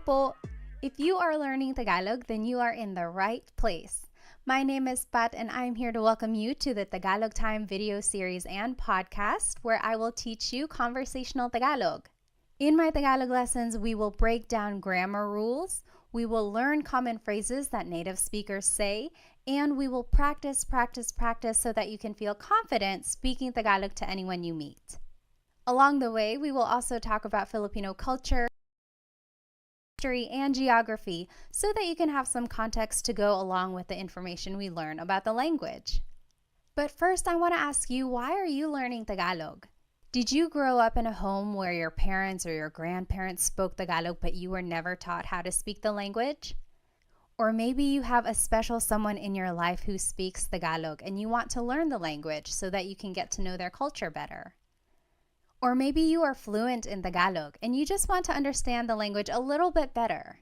po! If you are learning Tagalog, then you are in the right place. My name is Pat and I'm here to welcome you to the Tagalog Time video series and podcast where I will teach you conversational Tagalog. In my Tagalog lessons, we will break down grammar rules, we will learn common phrases that native speakers say, and we will practice so that you can feel confident speaking Tagalog to anyone you meet. Along the way, we will also talk about Filipino culture, history, and geography so that you can have some context to go along with the information we learn about the language. But first, I want to ask you, why are you learning Tagalog? Did you grow up in a home where your parents or your grandparents spoke Tagalog but you were never taught how to speak the language? Or maybe you have a special someone in your life who speaks Tagalog and you want to learn the language so that you can get to know their culture better. Or maybe you are fluent in Tagalog and you just want to understand the language a little bit better.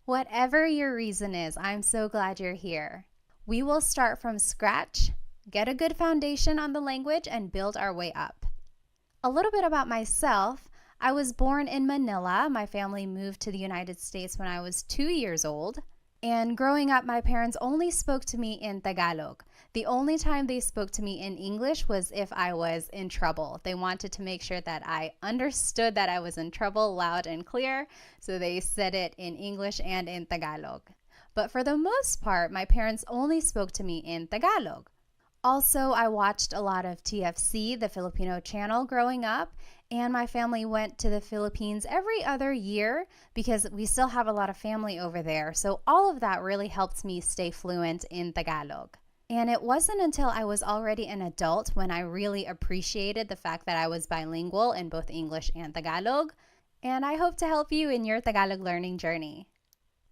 Whatever your reason is, I'm so glad you're here. We will start from scratch, get a good foundation on the language, and build our way up. A little bit about myself. I was born in Manila. My family moved to the United States when I was 2 years old. And growing up, my parents only spoke to me in Tagalog. The only time they spoke to me in English was if I was in trouble. They wanted to make sure that I understood that I was in trouble loud and clear, so they said it in English and in Tagalog. But for the most part, my parents only spoke to me in Tagalog. Also, I watched a lot of TFC, the Filipino channel, growing up, and my family went to the Philippines every other year because we still have a lot of family over there. So all of that really helped me stay fluent in Tagalog. And it wasn't until I was already an adult when I really appreciated the fact that I was bilingual in both English and Tagalog. And I hope to help you in your Tagalog learning journey.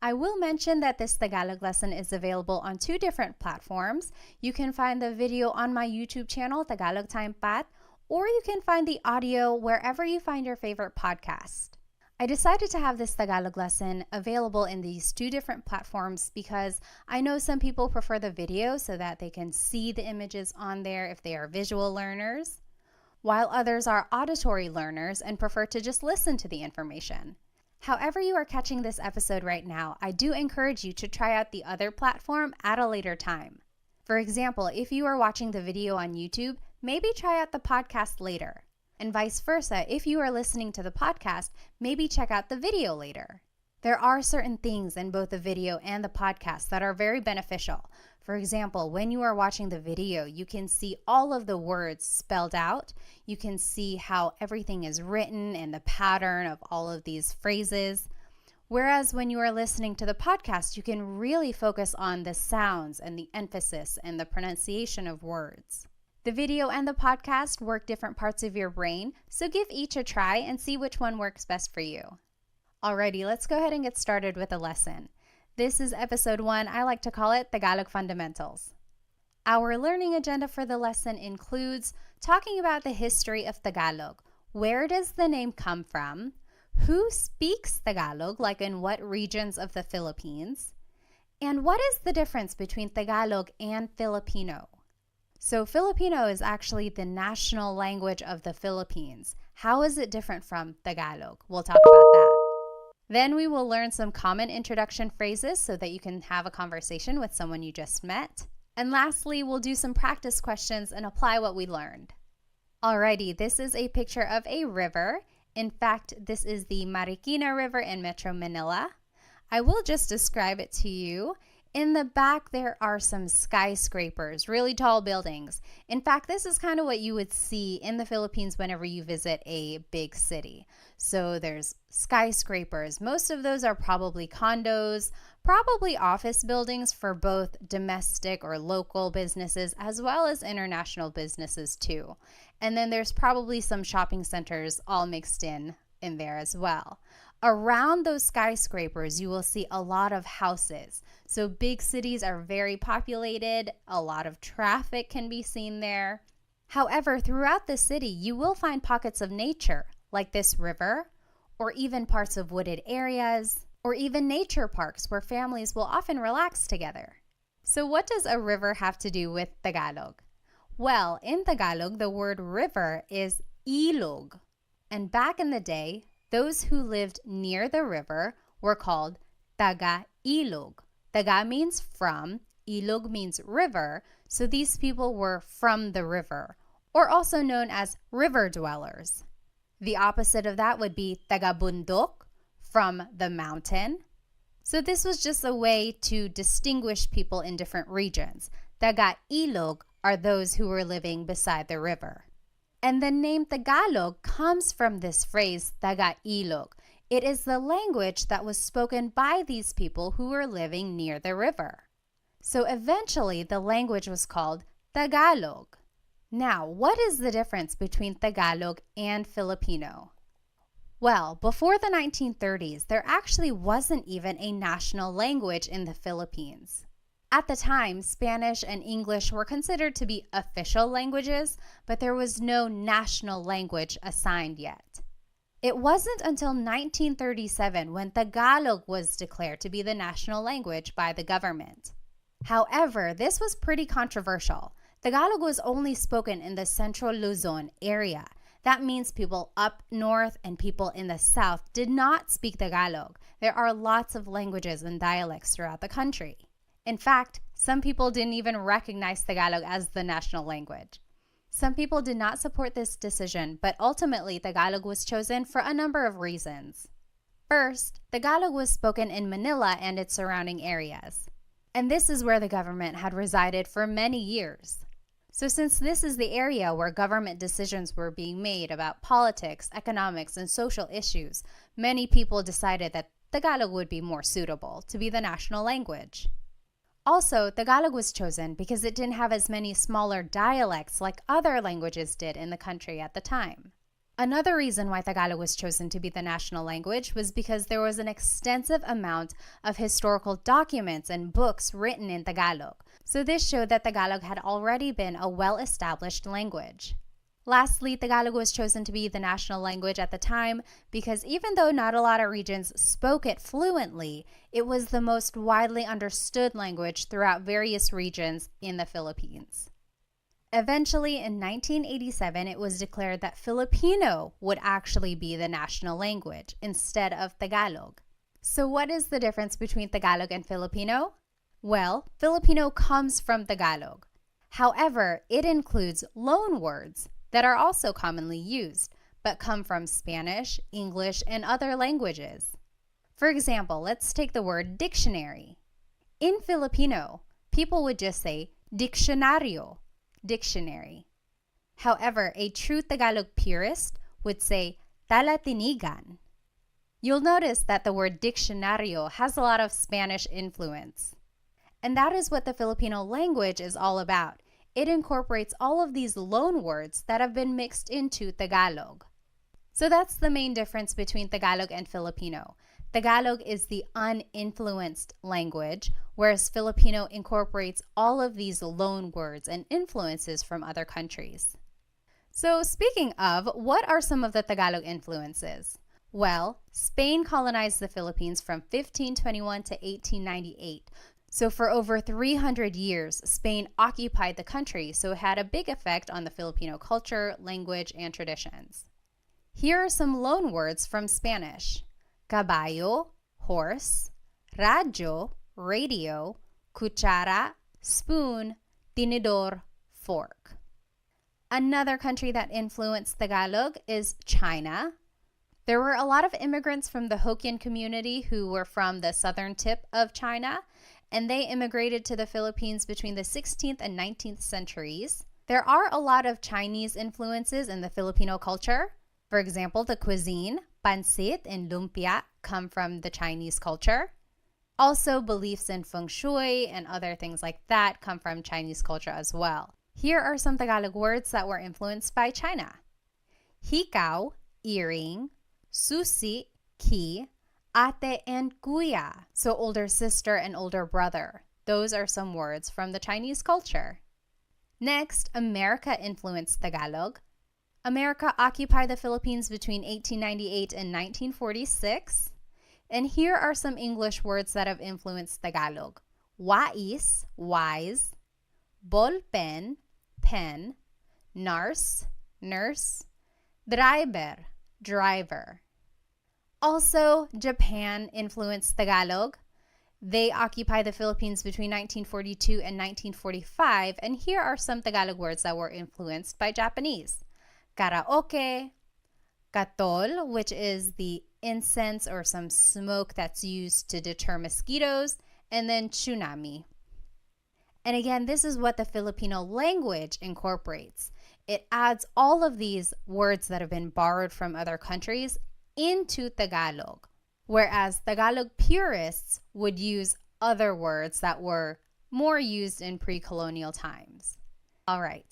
I will mention that this Tagalog lesson is available on 2 different platforms. You can find the video on my YouTube channel, Tagalog Time Pat, or you can find the audio wherever you find your favorite podcast. I decided to have this Tagalog lesson available in these 2 different platforms because I know some people prefer the video so that they can see the images on there if they are visual learners, while others are auditory learners and prefer to just listen to the information. However you are catching this episode right now, I do encourage you to try out the other platform at a later time. For example, if you are watching the video on YouTube, maybe try out the podcast later. And vice versa, if you are listening to the podcast, maybe check out the video later. There are certain things in both the video and the podcast that are very beneficial. For example, when you are watching the video, you can see all of the words spelled out. You can see how everything is written and the pattern of all of these phrases. Whereas when you are listening to the podcast, you can really focus on the sounds and the emphasis and the pronunciation of words. The video and the podcast work different parts of your brain, so give each a try and see which one works best for you. Alrighty, let's go ahead and get started with the lesson. This is episode 1. I like to call it Tagalog Fundamentals. Our learning agenda for the lesson includes talking about the history of Tagalog. Where does the name come from? Who speaks Tagalog, like in what regions of the Philippines? And what is the difference between Tagalog and Filipino? So Filipino is actually the national language of the Philippines. How is it different from Tagalog? We'll talk about that. Then we will learn some common introduction phrases so that you can have a conversation with someone you just met. And lastly, we'll do some practice questions and apply what we learned. Alrighty, this is a picture of a river. In fact, this is the Marikina River in Metro Manila. I will just describe it to you. In the back, there are some skyscrapers, really tall buildings. In fact, this is kind of what you would see in the Philippines whenever you visit a big city. So there's skyscrapers. Most of those are probably condos, probably office buildings for both domestic or local businesses as well as international businesses too. And then there's probably some shopping centers all mixed in there as well. Around those skyscrapers, you will see a lot of houses. So big cities are very populated. A lot of traffic can be seen there. However, throughout the city, you will find pockets of nature, like this river, or even parts of wooded areas, or even nature parks where families will often relax together. So what does a river have to do with Tagalog? Well, in Tagalog, the word river is ilog. And back in the day, those who lived near the river were called Taga-ilog. Taga means from, ilog means river, so these people were from the river, or also known as river dwellers. The opposite of that would be Taga-bundok, from the mountain. So this was just a way to distinguish people in different regions. Taga-ilog are those who were living beside the river. And the name Tagalog comes from this phrase, Taga-ilog. It is the language that was spoken by these people who were living near the river. So eventually, the language was called Tagalog. Now, what is the difference between Tagalog and Filipino? Well, before the 1930s, there actually wasn't even a national language in the Philippines. At the time, Spanish and English were considered to be official languages, but there was no national language assigned yet. It wasn't until 1937 when Tagalog was declared to be the national language by the government. However, this was pretty controversial. Tagalog was only spoken in the Central Luzon area. That means people up north and people in the south did not speak Tagalog. There are lots of languages and dialects throughout the country. In fact, some people didn't even recognize Tagalog as the national language. Some people did not support this decision, but ultimately Tagalog was chosen for a number of reasons. First, Tagalog was spoken in Manila and its surrounding areas. And this is where the government had resided for many years. So since this is the area where government decisions were being made about politics, economics, and social issues, many people decided that Tagalog would be more suitable to be the national language. Also, Tagalog was chosen because it didn't have as many smaller dialects like other languages did in the country at the time. Another reason why Tagalog was chosen to be the national language was because there was an extensive amount of historical documents and books written in Tagalog. So this showed that Tagalog had already been a well-established language. Lastly, Tagalog was chosen to be the national language at the time because even though not a lot of regions spoke it fluently, it was the most widely understood language throughout various regions in the Philippines. Eventually, in 1987, it was declared that Filipino would actually be the national language instead of Tagalog. So what is the difference between Tagalog and Filipino? Well, Filipino comes from Tagalog. However, it includes loan words that are also commonly used, but come from Spanish, English, and other languages. For example, let's take the word dictionary. In Filipino, people would just say diccionario, dictionary. However, a true Tagalog purist would say talatinigan. You'll notice that the word diccionario has a lot of Spanish influence. And that is what the Filipino language is all about. It incorporates all of these loan words that have been mixed into Tagalog. So that's the main difference between Tagalog and Filipino. Tagalog is the uninfluenced language, whereas Filipino incorporates all of these loan words and influences from other countries. So speaking of, what are some of the Tagalog influences? Well, Spain colonized the Philippines from 1521 to 1898. So for over 300 years, Spain occupied the country, so it had a big effect on the Filipino culture, language, and traditions. Here are some loan words from Spanish. Caballo, horse, radyo, radio, cuchara, spoon, tinidor, fork. Another country that influenced Tagalog is China. There were a lot of immigrants from the Hokkien community who were from the southern tip of China, and they immigrated to the Philippines between the 16th and 19th centuries. There are a lot of Chinese influences in the Filipino culture. For example, the cuisine, pancit and lumpia, come from the Chinese culture. Also, beliefs in feng shui and other things like that come from Chinese culture as well. Here are some Tagalog words that were influenced by China. Hikaw, earring, susi, key, ate and kuya, so older sister and older brother. Those are some words from the Chinese culture. Next, America influenced Tagalog. America occupied the Philippines between 1898 and 1946. And here are some English words that have influenced Tagalog. Wais, wise, ballpen, pen, nurse, nurse, driver, driver. Also, Japan influenced Tagalog. They occupied the Philippines between 1942 and 1945, and here are some Tagalog words that were influenced by Japanese. Karaoke, katol, which is the incense or some smoke that's used to deter mosquitoes, and then tsunami. And again, this is what the Filipino language incorporates. It adds all of these words that have been borrowed from other countries into Tagalog, whereas Tagalog purists would use other words that were more used in pre-colonial times. All right,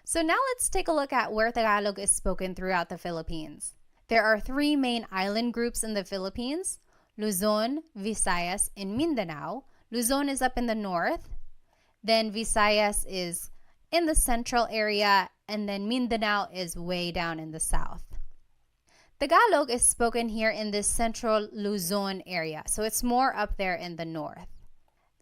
so now let's take a look at where Tagalog is spoken throughout the Philippines. There are three main island groups in the Philippines: Luzon, Visayas, and Mindanao. Luzon is up in the north, then Visayas is in the central area, and then Mindanao is way down in the south. Tagalog is spoken here in this central Luzon area, so it's more up there in the north.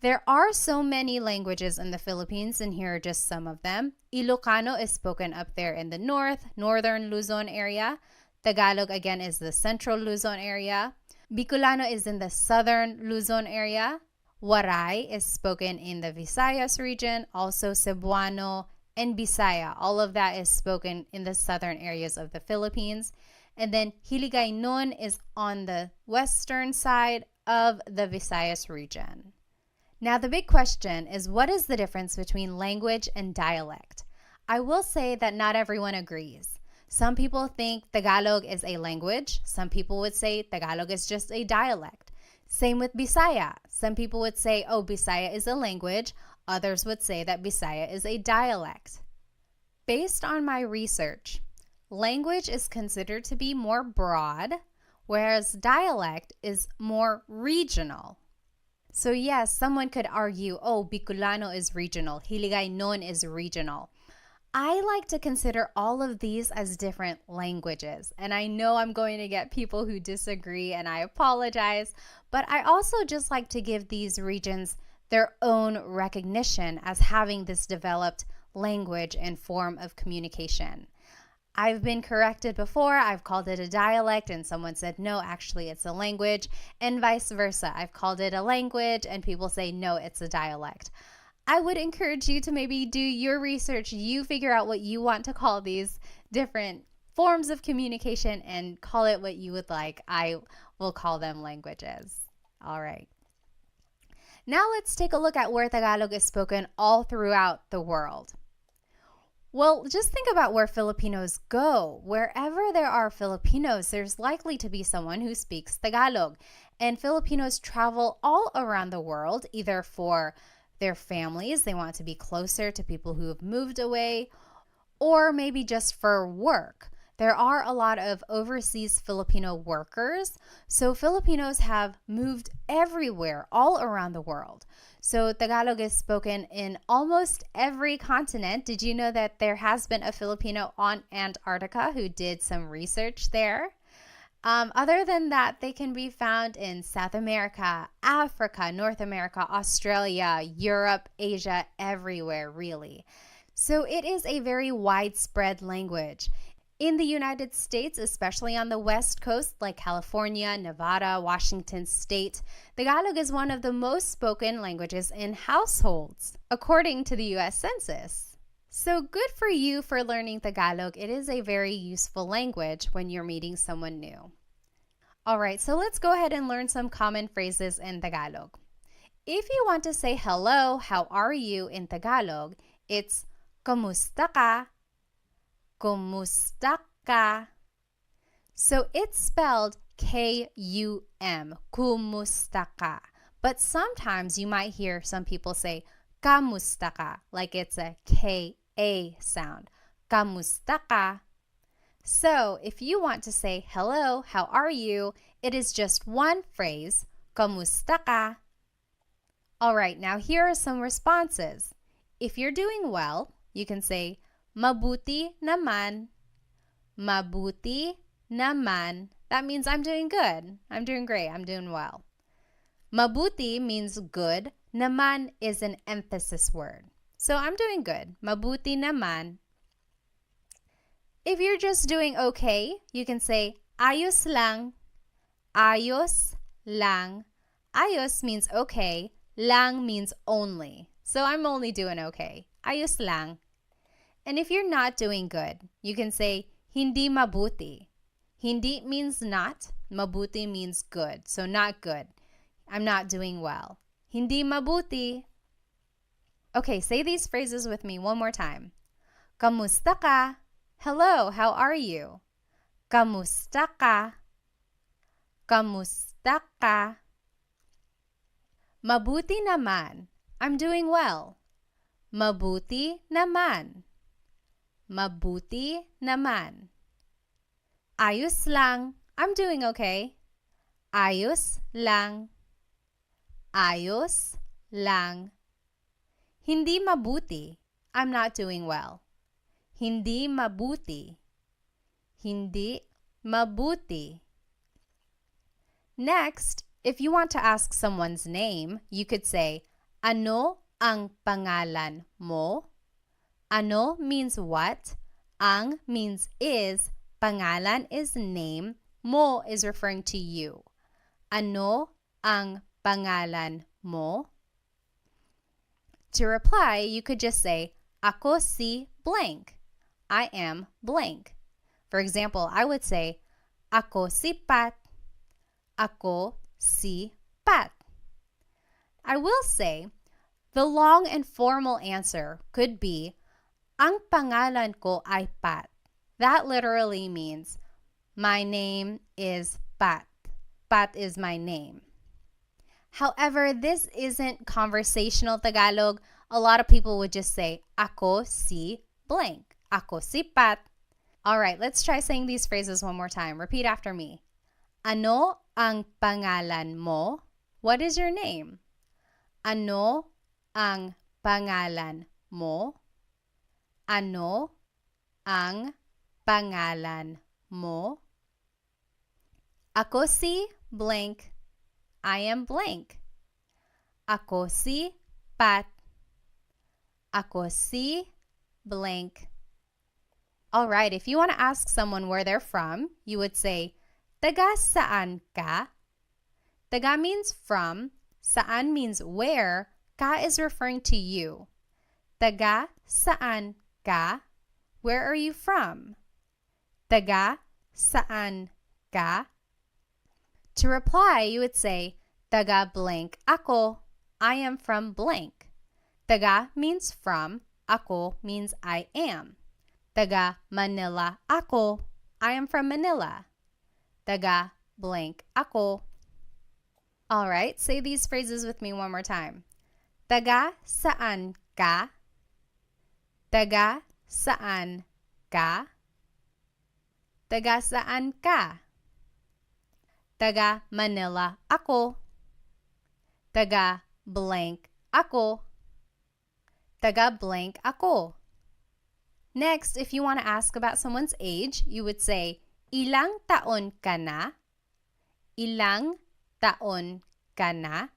There are so many languages in the Philippines, and here are just some of them. Ilocano is spoken up there in the north, northern Luzon area. Tagalog again is the central Luzon area. Bicolano is in the southern Luzon area. Waray is spoken in the Visayas region, also Cebuano and Bisaya. All of that is spoken in the southern areas of the Philippines. And then Hiligaynon is on the western side of the Visayas region. Now the big question is, what is the difference between language and dialect? I will say that not everyone agrees. Some people think Tagalog is a language. Some people would say Tagalog is just a dialect. Same with Bisaya. Some people would say, oh, Bisaya is a language. Others would say that Bisaya is a dialect. Based on my research, language is considered to be more broad, whereas dialect is more regional. So yes, someone could argue, oh, Bicolano is regional, Hiligaynon is regional. I like to consider all of these as different languages, and I know I'm going to get people who disagree, and I apologize, but I also just like to give these regions their own recognition as having this developed language and form of communication. I've been corrected before. I've called it a dialect and someone said, no, actually it's a language, and vice versa. I've called it a language and people say, no, it's a dialect. I would encourage you to maybe do your research. You figure out what you want to call these different forms of communication and call it what you would like. I will call them languages. All right. Now let's take a look at where Tagalog is spoken all throughout the world. Well, just think about where Filipinos go. Wherever there are Filipinos, there's likely to be someone who speaks Tagalog. And Filipinos travel all around the world, either for their families, they want to be closer to people who have moved away, or maybe just for work. There are a lot of overseas Filipino workers, so Filipinos have moved everywhere, all around the world. So Tagalog is spoken in almost every continent. Did you know that there has been a Filipino on Antarctica who did some research there? Other than that, they can be found in South America, Africa, North America, Australia, Europe, Asia, everywhere really. So it is a very widespread language. In the United States, especially on the West Coast, like California, Nevada, Washington State, Tagalog is one of the most spoken languages in households, according to the U.S. Census. So good for you for learning Tagalog. It is a very useful language when you're meeting someone new. All right, so let's go ahead and learn some common phrases in Tagalog. If you want to say hello, how are you in Tagalog, it's kamusta ka? Kumusta ka? So it's spelled K-U-M, kumusta ka. But sometimes you might hear some people say kamusta ka, like it's a K-A sound. Kamusta ka? So if you want to say hello, how are you, it is just one phrase, kamusta ka? All right, now here are some responses. If you're doing well, you can say mabuti naman. Mabuti naman. That means I'm doing good. I'm doing great. I'm doing well. Mabuti means good. Naman is an emphasis word. So I'm doing good. Mabuti naman. If you're just doing okay, you can say ayos lang. ayos lang. Ayos means okay. Lang means only. So I'm only doing okay. Ayos lang. And if you're not doing good, you can say hindi mabuti. Hindi means not. Mabuti means good. So not good. I'm not doing well. Hindi mabuti. Okay, say these phrases with me one more time. Kamusta ka? Hello, how are you? Kamusta ka? Kamusta ka? Mabuti naman. I'm doing well. Mabuti naman. Mabuti naman. Ayos lang. I'm doing okay. Ayos lang. Ayos lang. Hindi mabuti. I'm not doing well. Hindi mabuti. Hindi mabuti. Next, if you want to ask someone's name, you could say, ano ang pangalan mo? Ano means what? Ang means is. Pangalan is name. Mo is referring to you. Ano ang pangalan mo? To reply, you could just say, ako si blank. I am blank. For example, I would say, ako si Pat. Ako si Pat. I will say, the long and formal answer could be, ang pangalan ko ay Pat. That literally means, my name is Pat. Pat is my name. However, this isn't conversational Tagalog. A lot of people would just say, ako si blank. Ako si Pat. All right, let's try saying these phrases one more time. Repeat after me. Ano ang pangalan mo? What is your name? Ano ang pangalan mo? Ano ang pangalan mo? Ako si blank. I am blank. Ako si Pat. Ako si blank. All right, if you want to ask someone where they're from, you would say, taga saan ka? Taga means from. Saan means where. Ka is referring to you. Taga saan ka? Where are you from? Taga saan ka? To reply, you would say, taga blank ako. I am from blank. Taga means from. Ako means I am. Taga Manila ako. I am from Manila. Taga blank ako. All right, say these phrases with me one more time. Taga saan ka? Taga saan ka? Taga saan ka? Taga Manila ako. Taga blank ako. Taga blank ako. Next, if you want to ask about someone's age, you would say, ilang taon ka na? Ilang taon ka na?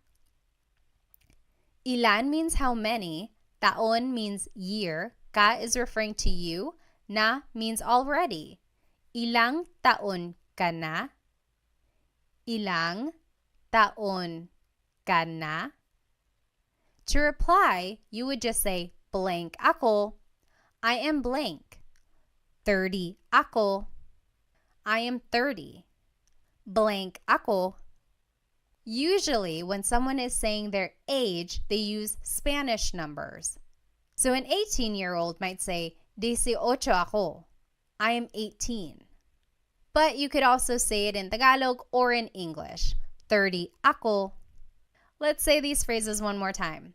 Ilan means how many. Taon means year. Ka is referring to you. Na means already. Ilang taon ka na? Ilang taon ka na? To reply, you would just say, blank ako. I am blank. 30 ako. I am 30. Blank ako. Usually, when someone is saying their age, they use Spanish numbers. So an 18-year-old might say, 18 ako. I am 18. But you could also say it in Tagalog or in English. 30 ako. Let's say these phrases one more time.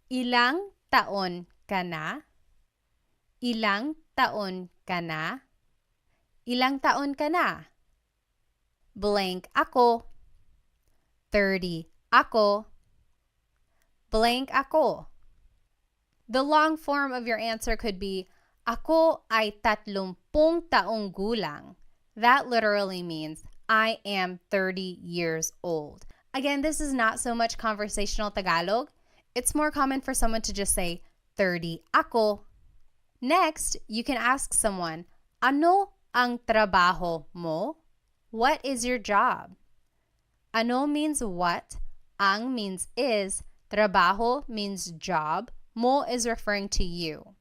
Ilang taon ka na? Ilang taon ka na? Ilang taon ka na? Blank ako. 30 ako. Blank ako. The long form of your answer could be, ako ay 30 taong gulang. That literally means, I am 30 years old. Again, this is not so much conversational Tagalog. It's more common for someone to just say, 30 ako. Next, you can ask someone, ano ang trabaho mo? What is your job? Ano means what, ang means is, trabaho means job, mo is referring to you.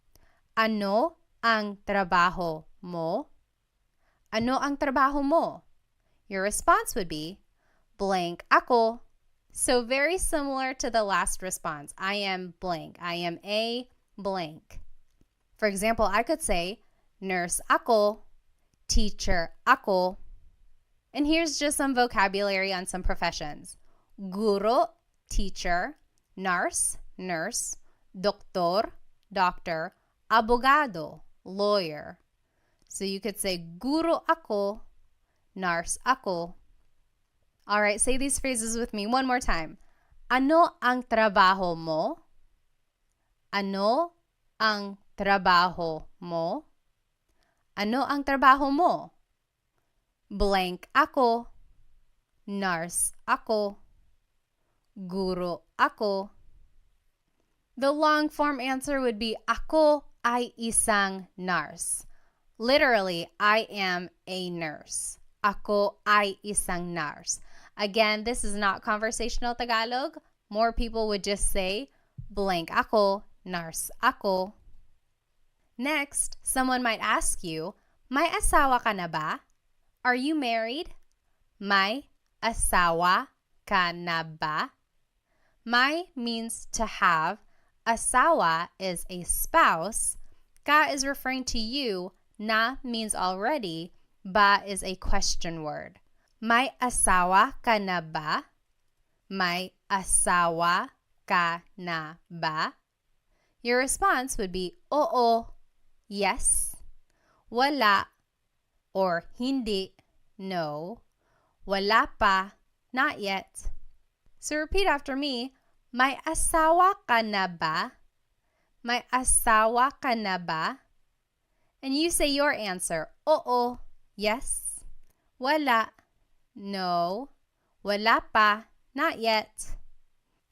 Ano ang trabaho mo? Ano ang trabaho mo? Your response would be, blank ako. So very similar to the last response. I am blank. I am a blank. For example, I could say, nurse ako, teacher ako. And here's just some vocabulary on some professions. Guro, teacher, nurse, nurse, doktor, doctor, abogado, lawyer. So you could say, guro ako, nurse ako. All right, say these phrases with me one more time. Ano ang trabaho mo? Ano ang trabaho mo? Ano ang trabaho mo? Blank ako. Nurse ako. Guro ako. The long form answer would be ako ay isang nurse. Literally, I am a nurse. Ako ay isang nurse. Again, this is not conversational Tagalog. More people would just say, blank ako, nurse ako. Next, someone might ask you, may asawa ka na ba? Are you married? May asawa ka na ba? May means to have. Asawa is a spouse. Ka is referring to you. Na means already. Ba is a question word. May asawa ka na ba? May asawa ka na ba? Your response would be, oo, yes, wala, or hindi, no, wala pa, not yet. So repeat after me, may asawa ka na ba? May asawa ka na ba? And you say your answer, oo, yes, wala, no, wala pa, not yet.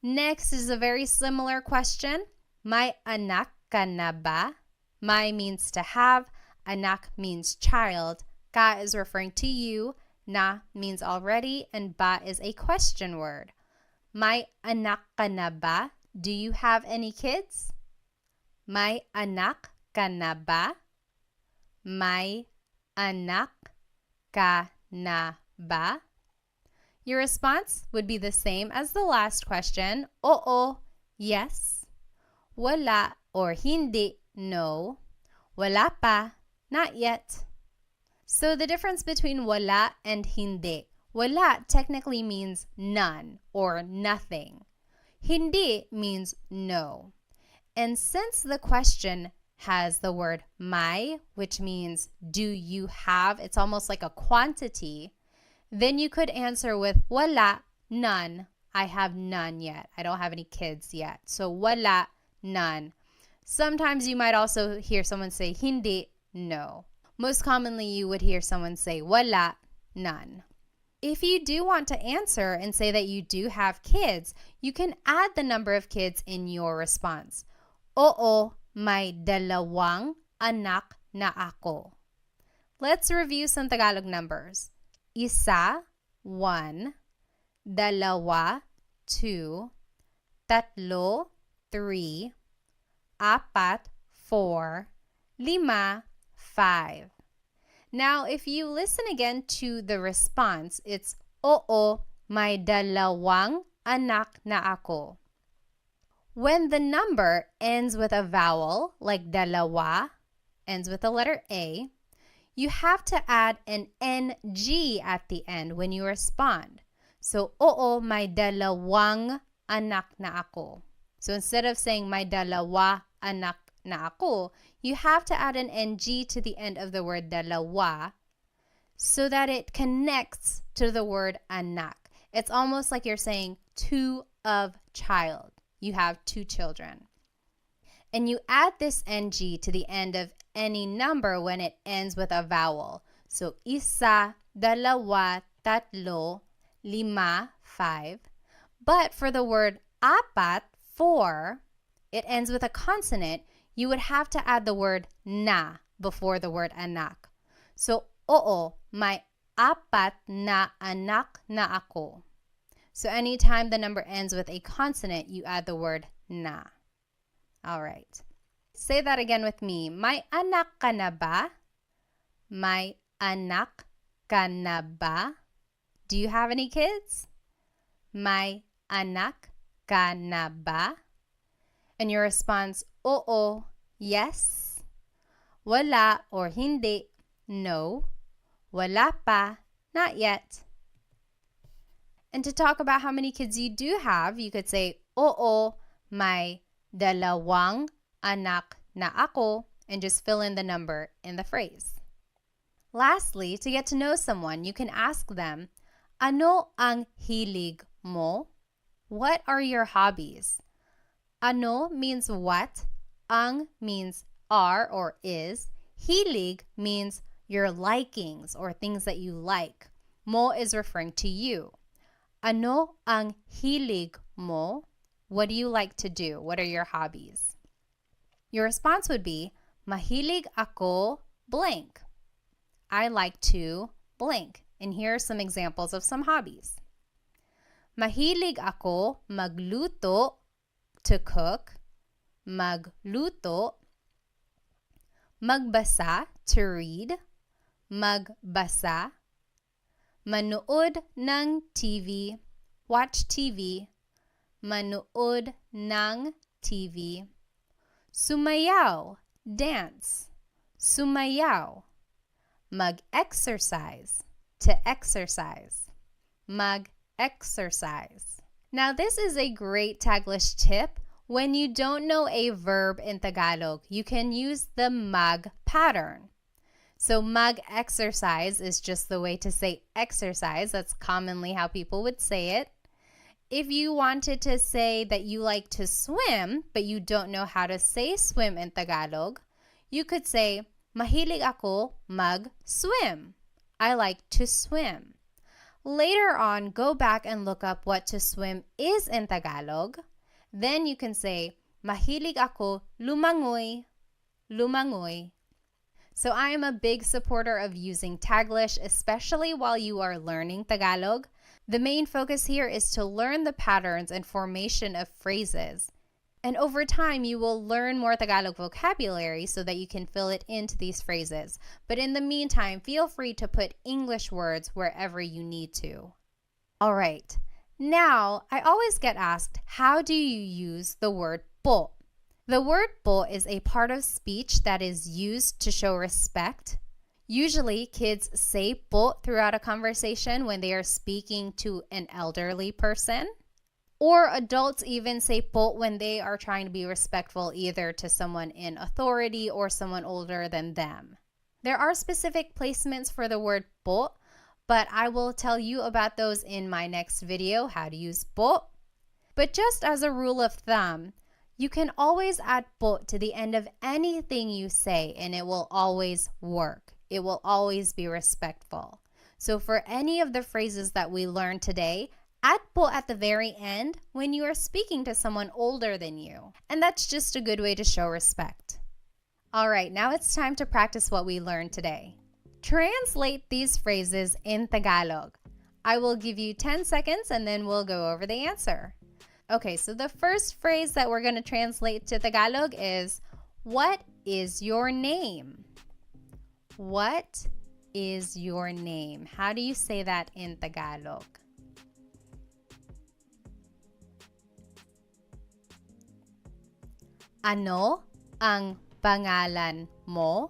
Next is a very similar question. May anak ka na ba? May means to have. Anak means child. Ka is referring to you. Na means already. And ba is a question word. May anak ka na ba? Do you have any kids? May anak ka na ba? May anak ka na ba? Your response would be the same as the last question. Oo, yes. Wala or hindi, no. Wala pa, not yet. So the difference between wala and hindi. Wala technically means none or nothing. Hindi means no. And since the question has the word may, which means do you have, it's almost like a quantity, then you could answer with wala, none. I have none yet. I don't have any kids yet. So wala, none. Sometimes you might also hear someone say hindi, no. Most commonly you would hear someone say wala, none. If you do want to answer and say that you do have kids, you can add the number of kids in your response. Oo, may dalawang anak na ako. Let's review some Tagalog numbers. Isa, 1, dalawa, 2, tatlo, 3, apat, 4, 5, 5. Now, if you listen again to the response, it's oo, may dalawang anak na ako. When the number ends with a vowel, like dalawa, ends with the letter A, you have to add an NG at the end when you respond. So, oo, may dalawang anak na ako. So, instead of saying may dalawa anak na ako, you have to add an NG to the end of the word dalawa so that it connects to the word anak. It's almost like you're saying two of child. You have 2 children. And you add this NG to the end of any number when it ends with a vowel. So, isa, dalawa, tatlo, 5, 5. But for the word apat, 4, it ends with a consonant. You would have to add the word na before the word anak. So, oo, may apat na anak na ako. So anytime the number ends with a consonant, you add the word na. All right. Say that again with me. May anak ka na ba? May anak ka na ba? Do you have any kids? May anak ka na ba? And your response, oo, yes. Wala or hindi, no. Wala pa, not yet. And to talk about how many kids you do have, you could say, oo, may dalawang anak na ako, and just fill in the number in the phrase. Lastly, to get to know someone, you can ask them, ano ang hilig mo? What are your hobbies? Ano means what, ang means are or is, hilig means your likings or things that you like. Mo is referring to you. Ano ang hilig mo? What do you like to do? What are your hobbies? Your response would be, mahilig ako blank. I like to blank. And here are some examples of some hobbies. Mahilig ako magluto, to cook, magluto, magbasa, to read, magbasa, manood ng TV, watch TV, manood ng TV, sumayaw, dance, sumayaw, mag-exercise, to exercise, mag-exercise. Now, this is a great Taglish tip. When you don't know a verb in Tagalog, you can use the mag pattern. So mag-exercise is just the way to say exercise. That's commonly how people would say it. If you wanted to say that you like to swim, but you don't know how to say swim in Tagalog, you could say, mahilig ako mag-swim. I like to swim. Later on, go back and look up what to swim is in Tagalog. Then you can say, mahilig ako lumangoy, lumangoy. So I am a big supporter of using Taglish, especially while you are learning Tagalog. The main focus here is to learn the patterns and formation of phrases. And over time, you will learn more Tagalog vocabulary so that you can fill it into these phrases. But in the meantime, feel free to put English words wherever you need to. All right. Now, I always get asked, how do you use the word po? The word po is a part of speech that is used to show respect. Usually, kids say po throughout a conversation when they are speaking to an elderly person. Or adults even say po when they are trying to be respectful either to someone in authority or someone older than them. There are specific placements for the word po, but I will tell you about those in my next video, how to use po. But just as a rule of thumb, you can always add po to the end of anything you say and it will always work. It will always be respectful. So for any of the phrases that we learned today, add po at the very end when you are speaking to someone older than you. And that's just a good way to show respect. All right, now it's time to practice what we learned today. Translate these phrases in Tagalog. I will give you 10 seconds and then we'll go over the answer. Okay, so the first phrase that we're going to translate to Tagalog is, what is your name? What is your name? How do you say that in Tagalog? Ano ang pangalan mo?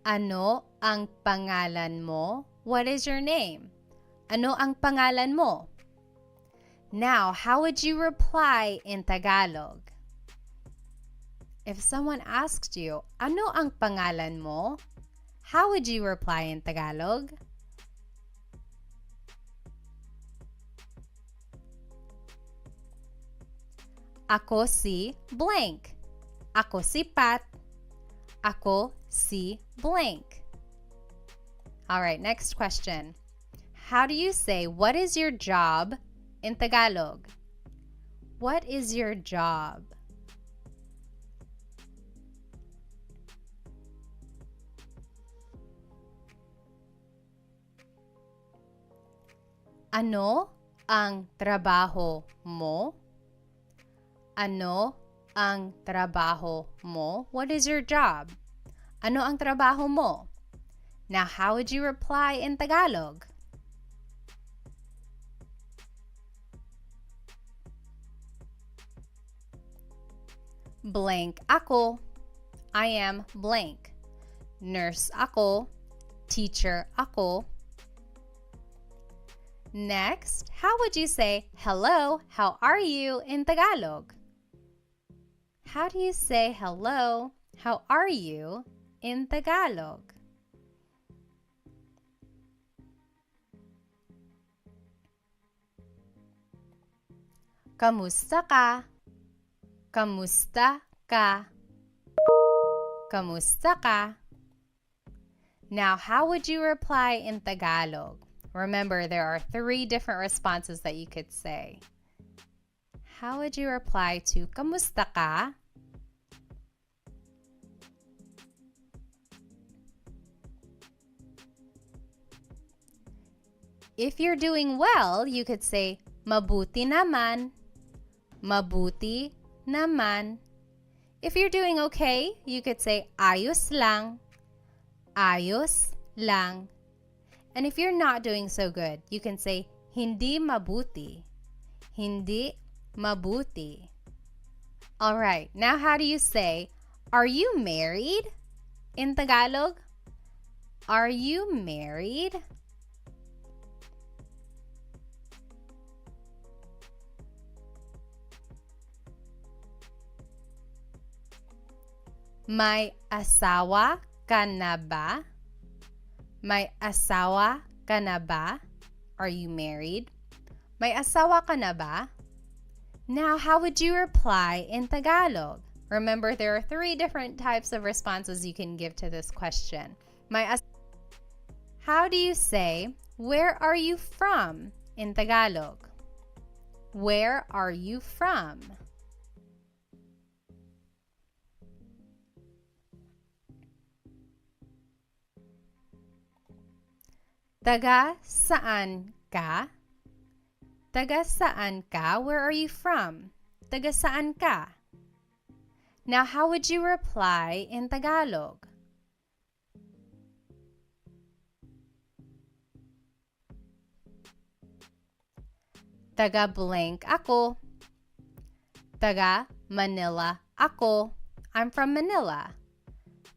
Ano ang pangalan mo? What is your name? Ano ang pangalan mo? Now, how would you reply in Tagalog? If someone asked you, ano ang pangalan mo? How would you reply in Tagalog? Ako si blank. Ako si Pat. Ako si blank. All right, next question. How do you say, what is your job in Tagalog? What is your job? Ano ang trabaho mo? Ano ang trabaho mo? What is your job? Ano ang trabaho mo? Now, how would you reply in Tagalog? Blank ako. I am blank. Nurse ako. Teacher ako. Next, how would you say, hello, how are you in Tagalog? How do you say hello, how are you in Tagalog? Kamusta ka? Kamusta ka? Kamusta ka? Now, how would you reply in Tagalog? Remember, there are 3 different responses that you could say. How would you reply to kamusta ka? If you're doing well, you could say mabuti naman. Mabuti naman. If you're doing okay, you could say ayos lang. Ayos lang. And if you're not doing so good, you can say hindi mabuti. Hindi mabuti. All right, now how do you say, are you married in Tagalog? Are you married? May asawa ka na ba? May asawa ka na ba? Are you married? May asawa ka na ba? Now, how would you reply in Tagalog? Remember, there are 3 different types of responses you can give to this question. How do you say, where are you from in Tagalog? Where are you from? Taga saan ka? Taga saan ka? Where are you from? Taga saan ka? Now, how would you reply in Tagalog? Taga blank ako. Taga Manila ako. I'm from Manila.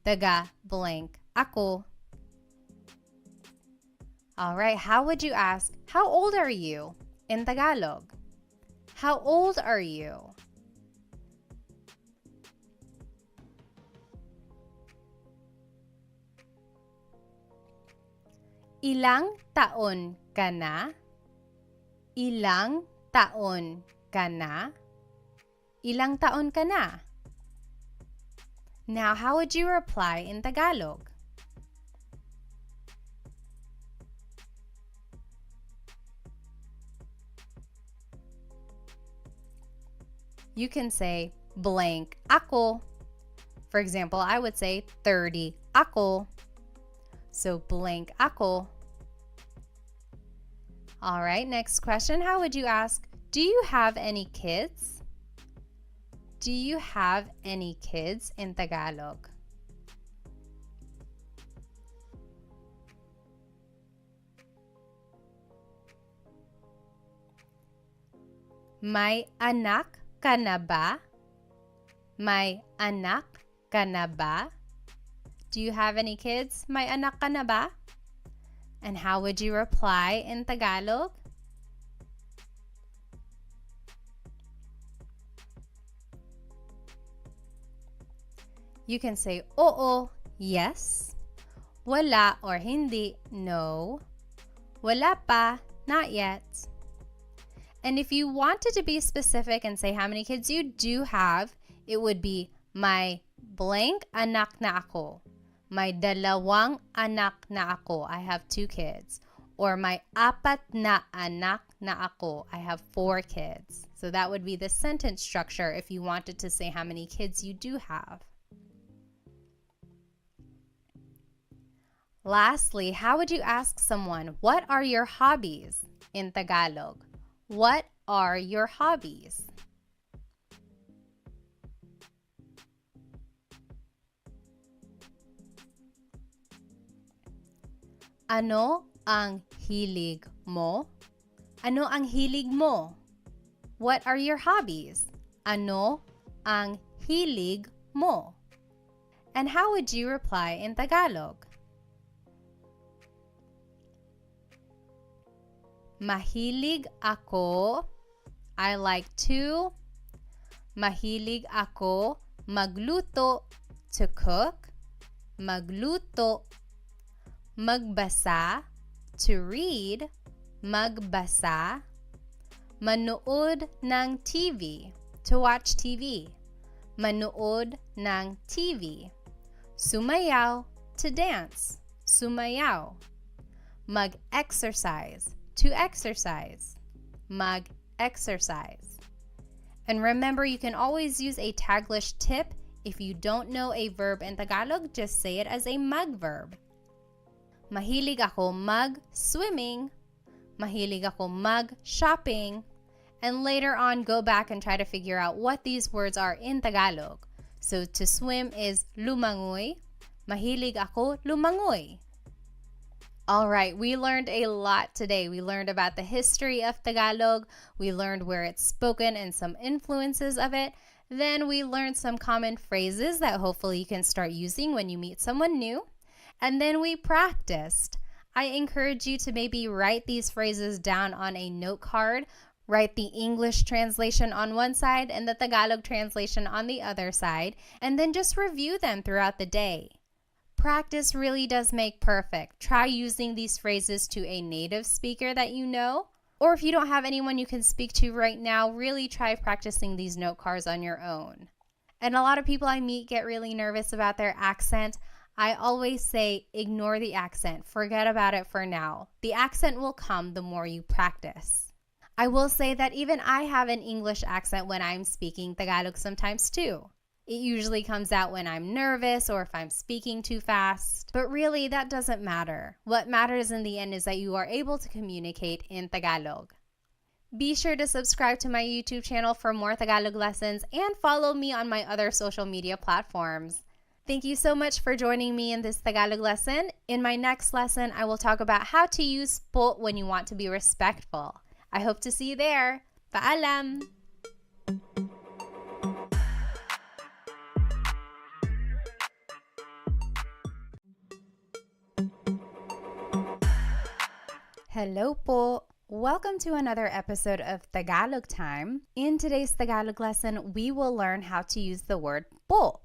Taga blank ako. All right, how would you ask, how old are you in Tagalog? How old are you? Ilang taon ka na? Ilang taon ka na? Ilang taon ka na? Now, how would you reply in Tagalog? You can say blank ako. For example, I would say 30 ako. So blank ako. All right, next question. How would you ask, do you have any kids? Do you have any kids in Tagalog? May anak ka na ba? May anak ka na ba? Do you have any kids? May anak ka na ba? And how would you reply in Tagalog? You can say oo, yes. Wala or hindi, no. Wala pa, not yet. And if you wanted to be specific and say how many kids you do have, it would be may blank anak na ako. May dalawang anak na ako. I have 2 kids. Or may apat na anak na ako. I have 4 kids. So that would be the sentence structure if you wanted to say how many kids you do have. Lastly, how would you ask someone, what are your hobbies in Tagalog? What are your hobbies? Ano ang hilig mo? Ano ang hilig mo? What are your hobbies? Ano ang hilig mo? And how would you reply in Tagalog? Mahilig ako. I like to. Mahilig ako magluto, to cook. Magluto. Magbasa, to read. Magbasa. Manood ng TV, to watch TV. Manood ng TV. Sumayaw, to dance. Sumayaw. Mag-exercise, to exercise. Mag-exercise. And remember, you can always use a Taglish tip. If you don't know a verb in Tagalog, just say it as a mag verb. Mahilig ako mag-swimming. Mahilig ako mag-shopping. And later on, go back and try to figure out what these words are in Tagalog. So to swim is lumangoy. Mahilig ako lumangoy. All right, we learned a lot today. We learned about the history of Tagalog. We learned where it's spoken and some influences of it. Then we learned some common phrases that hopefully you can start using when you meet someone new. And then we practiced. I encourage you to maybe write these phrases down on a note card. Write the English translation on one side and the Tagalog translation on the other side, and then just review them throughout the day. Practice really does make perfect. Try using these phrases to a native speaker that you know, or if you don't have anyone you can speak to right now, really try practicing these note cards on your own. And a lot of people I meet get really nervous about their accent. I always say, ignore the accent. Forget about it for now. The accent will come the more you practice. I will say that even I have an English accent when I'm speaking Tagalog sometimes too. It usually comes out when I'm nervous or if I'm speaking too fast. But really, that doesn't matter. What matters in the end is that you are able to communicate in Tagalog. Be sure to subscribe to my YouTube channel for more Tagalog lessons and follow me on my other social media platforms. Thank you so much for joining me in this Tagalog lesson. In my next lesson, I will talk about how to use po when you want to be respectful. I hope to see you there. Paalam! Hello po! Welcome to another episode of Tagalog Time. In today's Tagalog lesson, we will learn how to use the word po.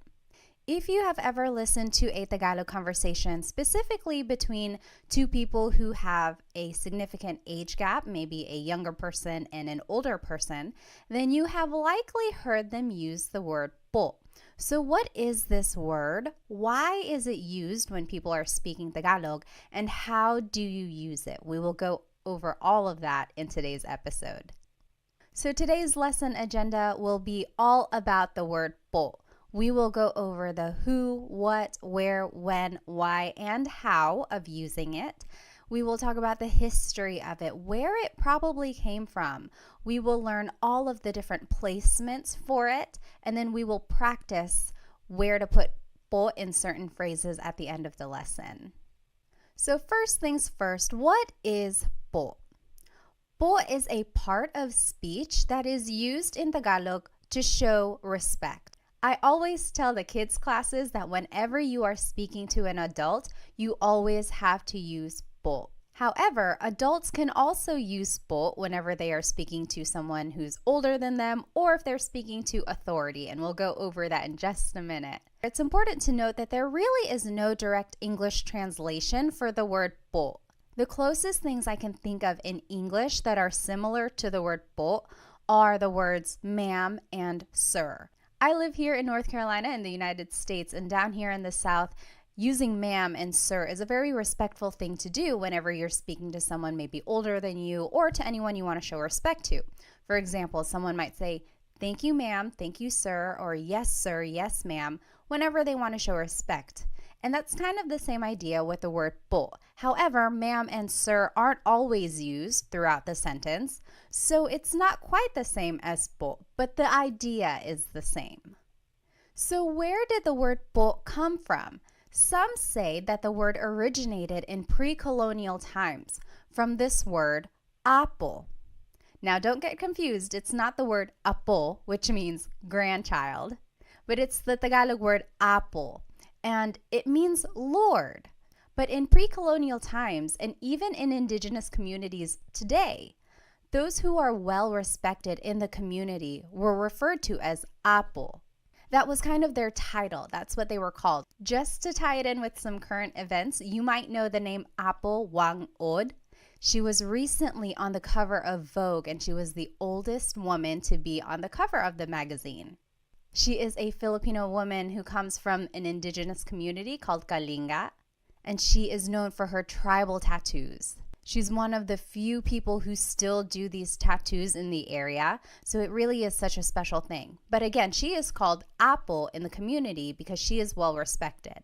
If you have ever listened to a Tagalog conversation, specifically between two people who have a significant age gap, maybe a younger person and an older person, then you have likely heard them use the word po. So what is this word? Why is it used when people are speaking Tagalog? And how do you use it? We will go over all of that in today's episode. So today's lesson agenda will be all about the word po. We will go over the who, what, where, when, why, and how of using it. We will talk about the history of it, where it probably came from. We will learn all of the different placements for it, and then we will practice where to put po in certain phrases at the end of the lesson. So first things first, what is po? Po is a part of speech that is used in Tagalog to show respect. I always tell the kids' classes that whenever you are speaking to an adult, you always have to use po. However, adults can also use po whenever they are speaking to someone who's older than them or if they're speaking to authority, and we'll go over that in just a minute. It's important to note that there really is no direct English translation for the word po. The closest things I can think of in English that are similar to the word po are the words ma'am and sir. I live here in North Carolina in the United States, and down here in the South, using ma'am and sir is a very respectful thing to do whenever you're speaking to someone maybe older than you or to anyone you want to show respect to. For example, someone might say, "Thank you, ma'am, thank you, sir," or "Yes, sir, yes, ma'am," whenever they want to show respect. And that's kind of the same idea with the word po. However, ma'am and sir aren't always used throughout the sentence, so it's not quite the same as po, but the idea is the same. So where did the word po come from? Some say that the word originated in pre-colonial times from this word apo. Now don't get confused, it's not the word apo, which means grandchild, but it's the Tagalog word apo, and it means Lord. But in pre-colonial times, and even in indigenous communities today, those who are well respected in the community were referred to as apo. That was kind of their title. That's what they were called. Just to tie it in with some current events, you might know the name Apo Wang Od. She was recently on the cover of Vogue, and she was the oldest woman to be on the cover of the magazine. She is a Filipino woman who comes from an indigenous community called Kalinga, and she is known for her tribal tattoos. She's one of the few people who still do these tattoos in the area, so it really is such a special thing. But again, she is called Apo in the community because she is well respected.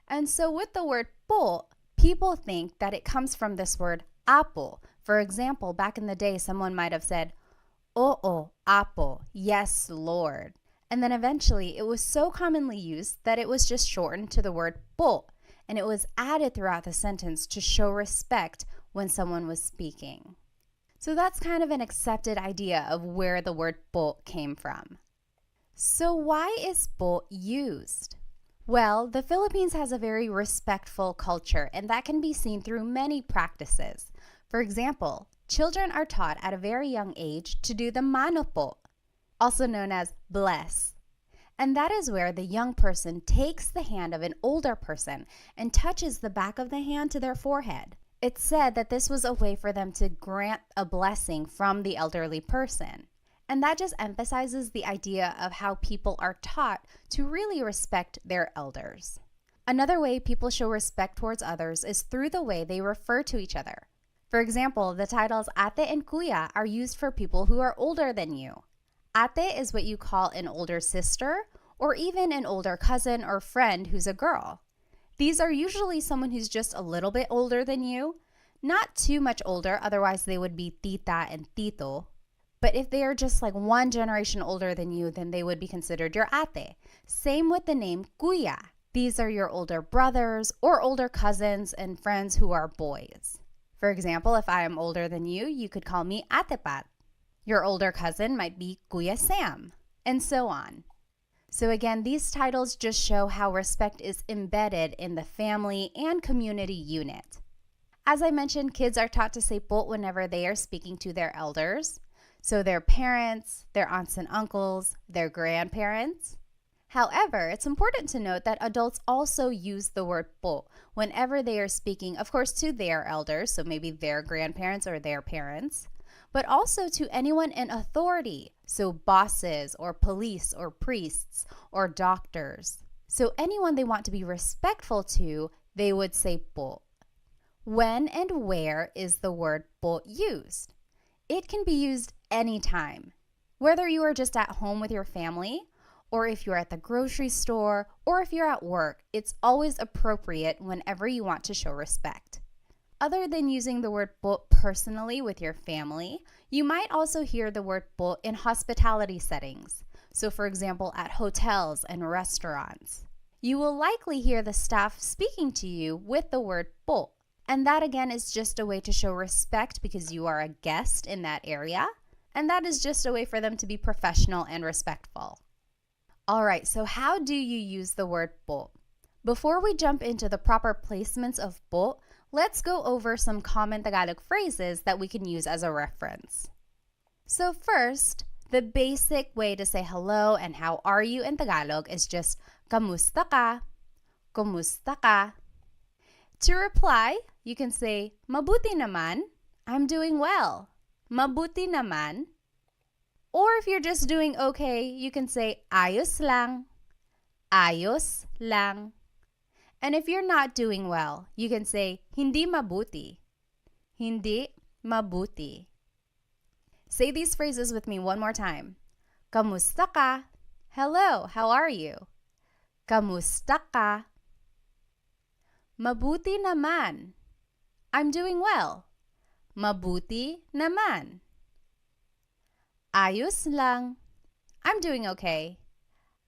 And so with the word po, people think that it comes from this word apo. For example, back in the day, someone might have said, Oo, apo, yes, Lord. And then eventually it was so commonly used that it was just shortened to the word po, and it was added throughout the sentence to show respect when someone was speaking. So that's kind of an accepted idea of where the word po came from. So why is po used? Well, the Philippines has a very respectful culture, and that can be seen through many practices. For example, children are taught at a very young age to do the mano po, also known as bless. And that is where the young person takes the hand of an older person and touches the back of the hand to their forehead. It's said that this was a way for them to grant a blessing from the elderly person. And that just emphasizes the idea of how people are taught to really respect their elders. Another way people show respect towards others is through the way they refer to each other. For example, the titles ate and kuya are used for people who are older than you. Ate is what you call an older sister or even an older cousin or friend who's a girl. These are usually someone who's just a little bit older than you, not too much older, otherwise they would be tita and tito. But if they are just like one generation older than you, then they would be considered your ate. Same with the name kuya. These are your older brothers or older cousins and friends who are boys. For example, if I am older than you, you could call me Ate Pat. Your older cousin might be Kuya Sam, and so on. So again, these titles just show how respect is embedded in the family and community unit. As I mentioned, kids are taught to say po whenever they are speaking to their elders. So their parents, their aunts and uncles, their grandparents. However, it's important to note that adults also use the word po whenever they are speaking, of course, to their elders, so maybe their grandparents or their parents, but also to anyone in authority, so bosses or police or priests or doctors. So anyone they want to be respectful to, they would say po. When and where is the word po used? It can be used anytime, whether you are just at home with your family, or if you're at the grocery store, or if you're at work. It's always appropriate whenever you want to show respect. Other than using the word po personally with your family, you might also hear the word po in hospitality settings. So for example, at hotels and restaurants. You will likely hear the staff speaking to you with the word po. And that again is just a way to show respect because you are a guest in that area. And that is just a way for them to be professional and respectful. All right, so how do you use the word po? Before we jump into the proper placements of po, let's go over some common Tagalog phrases that we can use as a reference. So first, the basic way to say hello and how are you in Tagalog is just kamusta ka, kumusta ka. To reply, you can say mabuti naman, I'm doing well, mabuti naman. Or if you're just doing okay, you can say ayos lang, ayos lang. And if you're not doing well, you can say hindi mabuti, hindi mabuti. Say these phrases with me one more time. Kamusta ka? Hello, how are you? Kamusta ka? Mabuti naman. I'm doing well. Mabuti naman. Ayos lang. I'm doing okay.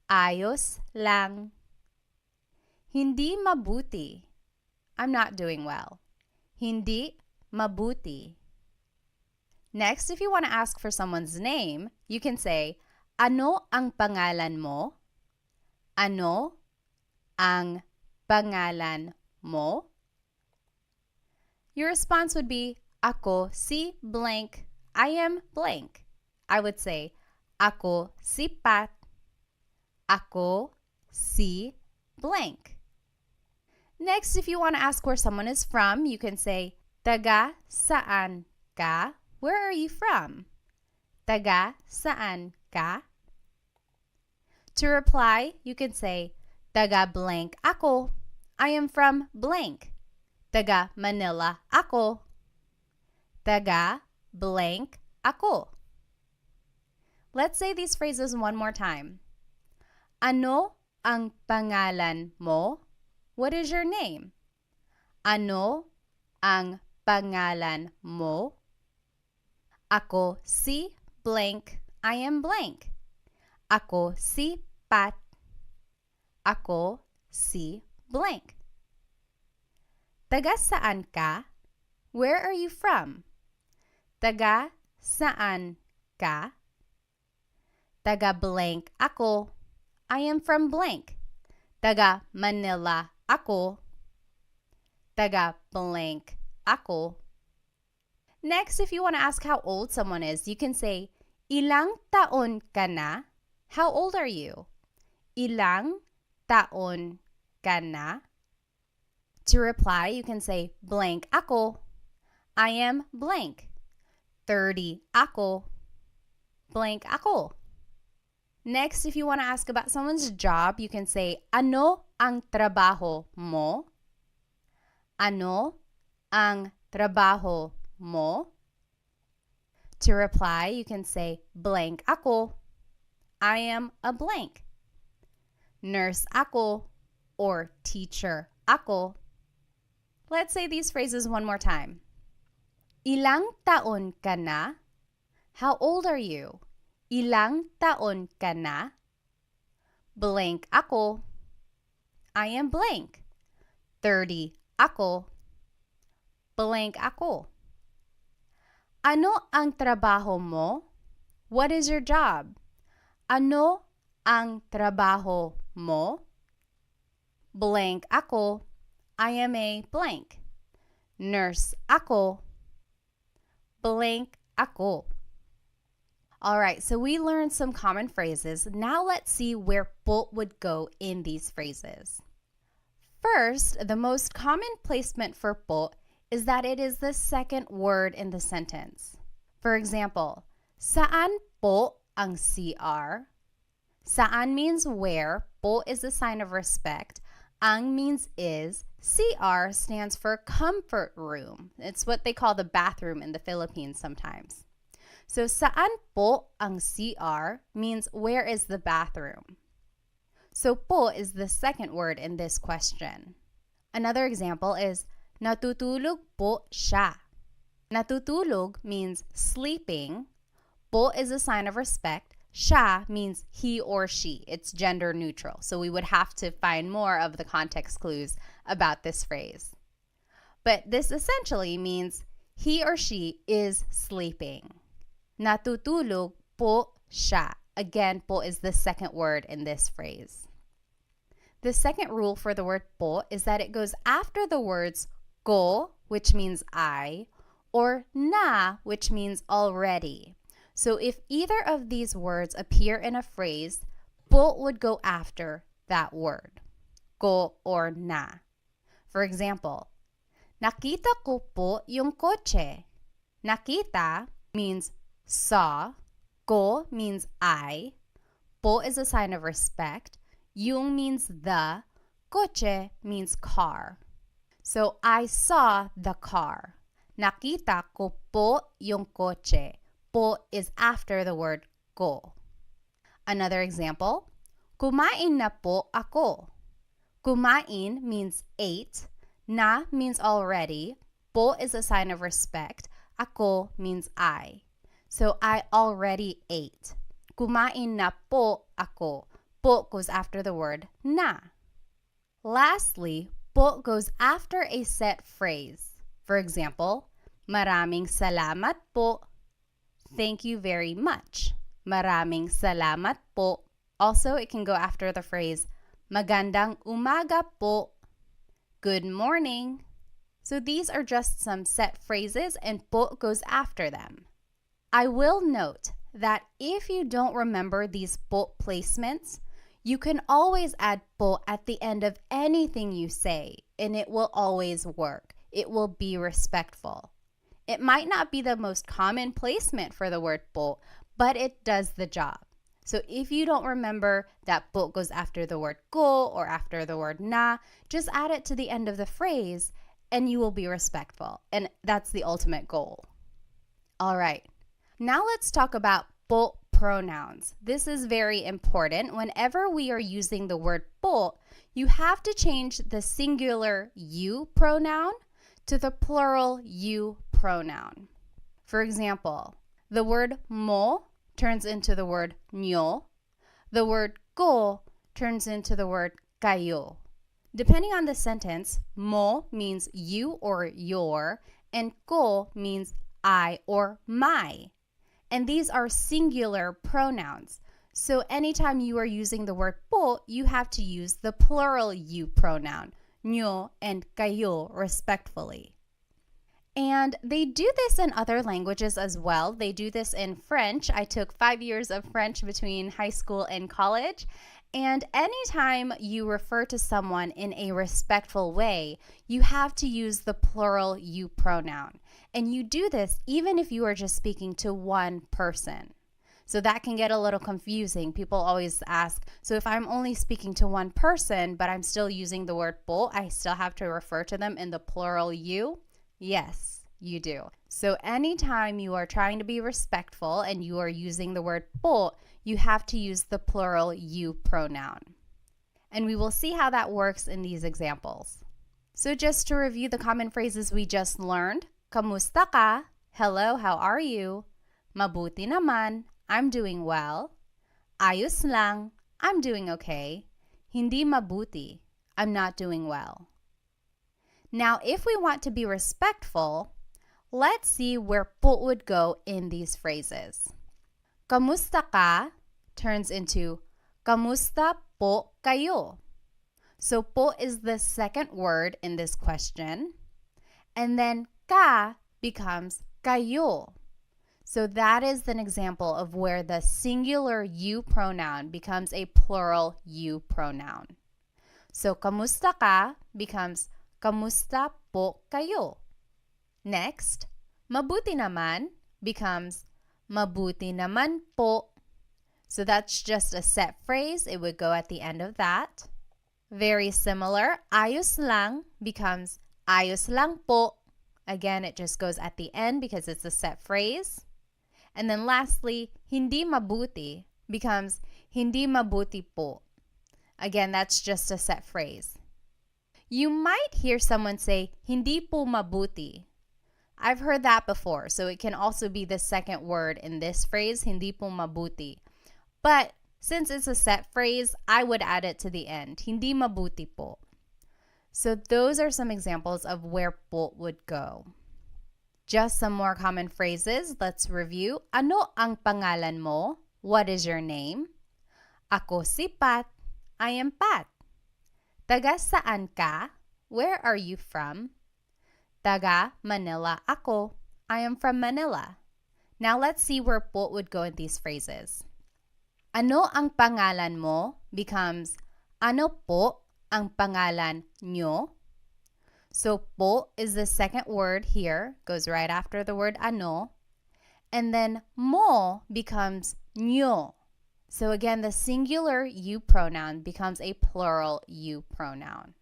Ayos lang. Hindi mabuti. I'm not doing well. Hindi mabuti. Next, if you want to ask for someone's name, you can say, ano ang pangalan mo? Ano ang pangalan mo? Your response would be, ako si blank. I am blank. I would say, ako si Pat. Ako si blank. Next, if you want to ask where someone is from, you can say, taga saan ka? Where are you from? Taga saan ka? To reply, you can say, taga blank ako. I am from blank. Taga Manila ako. Taga blank ako. Let's say these phrases one more time. Ano ang pangalan mo? What is your name? Ano ang pangalan mo? Ako si blank. I am blank. Ako si Pat. Ako si blank. Taga saan ka? Where are you from? Taga saan ka? Taga blank ako. I am from blank. Taga Manila ako. Taga blank ako. Next, if you want to ask how old someone is, you can say, ilang taon ka na? How old are you? Ilang taon ka na? To reply, you can say, blank ako. I am blank. 30 ako. Blank ako. Next, if you want to ask about someone's job, you can say, ano ang trabaho mo? Ano ang trabaho mo? To reply, you can say, blank ako. I am a blank. Nurse ako or teacher ako. Let's say these phrases one more time. Ilang taon ka na? How old are you? Ilang taon ka na? Blank ako. I am blank. 30 ako. Blank ako. Ano ang trabaho mo? What is your job? Ano ang trabaho mo? Blank ako. I am a blank. Nurse ako. Blank ako. Alright, so we learned some common phrases. Now let's see where po would go in these phrases. First, the most common placement for po is that it is the second word in the sentence. For example, saan po ang CR? Saan means where, po is a sign of respect, ang means is, CR stands for comfort room. It's what they call the bathroom in the Philippines sometimes. So saan po ang CR means where is the bathroom. So po is the second word in this question. Another example is natutulog po siya. Natutulog means sleeping. Po is a sign of respect. Siya means he or she. It's gender neutral. So we would have to find more of the context clues about this phrase. But this essentially means he or she is sleeping. Natutulog po siya. Again, po is the second word in this phrase. The second rule for the word po is that it goes after the words ko, which means I, or na, which means already. So if either of these words appear in a phrase, po would go after that word, ko or na. For example, nakita ko po yung kotse. Nakita means saw, ko means I, po is a sign of respect, yung means the, kotse means car. So I saw the car. Nakita ko po yung kotse. Po is after the word ko. Another example, kumain na po ako. Kumain means ate, na means already, po is a sign of respect. Ako means I. So I already ate. Kumain na po ako. Po goes after the word na. Lastly, po goes after a set phrase. For example, maraming salamat po. Thank you very much. Maraming salamat po. Also, it can go after the phrase magandang umaga po. Good morning. So these are just some set phrases and po goes after them. I will note that if you don't remember these po placements, you can always add po at the end of anything you say, and it will always work. It will be respectful. It might not be the most common placement for the word po, but it does the job. So if you don't remember that po goes after the word ko or after the word na, just add it to the end of the phrase and you will be respectful. And that's the ultimate goal. All right. Now let's talk about po pronouns. This is very important. Whenever we are using the word po, you have to change the singular you pronoun to the plural you pronoun. For example, the word mo turns into the word nyo. The word ko turns into the word kayo. Depending on the sentence, mo means you or your, and ko means I or my. And these are singular pronouns. So anytime you are using the word po, you have to use the plural you pronoun, nyo and kayo, respectfully. And they do this in other languages as well. They do this in French. I took 5 years of French between high school and college. And anytime you refer to someone in a respectful way, you have to use the plural you pronoun. And you do this even if you are just speaking to one person. So that can get a little confusing. People always ask, so if I'm only speaking to one person, but I'm still using the word po, I still have to refer to them in the plural you? Yes, you do. So anytime you are trying to be respectful and you are using the word po, you have to use the plural you pronoun. And we will see how that works in these examples. So just to review the common phrases we just learned, kamusta ka? Hello, how are you? Mabuti naman, I'm doing well. Ayos lang, I'm doing okay. Hindi mabuti, I'm not doing well. Now, if we want to be respectful, let's see where po would go in these phrases. Kamusta ka turns into kamusta po kayo. So po is the second word in this question. And then ka becomes kayo. So that is an example of where the singular you pronoun becomes a plural you pronoun. So kamusta ka becomes kamusta po kayo. Next, mabuti naman becomes mabuti naman po. So that's just a set phrase. It would go at the end of that. Very similar, ayos lang becomes ayos lang po. Again, it just goes at the end because it's a set phrase. And then lastly, hindi mabuti becomes hindi mabuti po. Again, that's just a set phrase. You might hear someone say, hindi po mabuti. I've heard that before, so it can also be the second word in this phrase, hindi po mabuti. But since it's a set phrase, I would add it to the end, hindi mabuti po. So those are some examples of where po would go. Just some more common phrases. Let's review. Ano ang pangalan mo? What is your name? Ako si Pat. I am Pat. Taga saan ka? Where are you from? Taga Manila ako. I am from Manila. Now let's see where po would go in these phrases. Ano ang pangalan mo becomes ano po ang pangalan nyo? So po is the second word here, goes right after the word ano. And then mo becomes nyo. So again, the singular you pronoun becomes a plural you pronoun.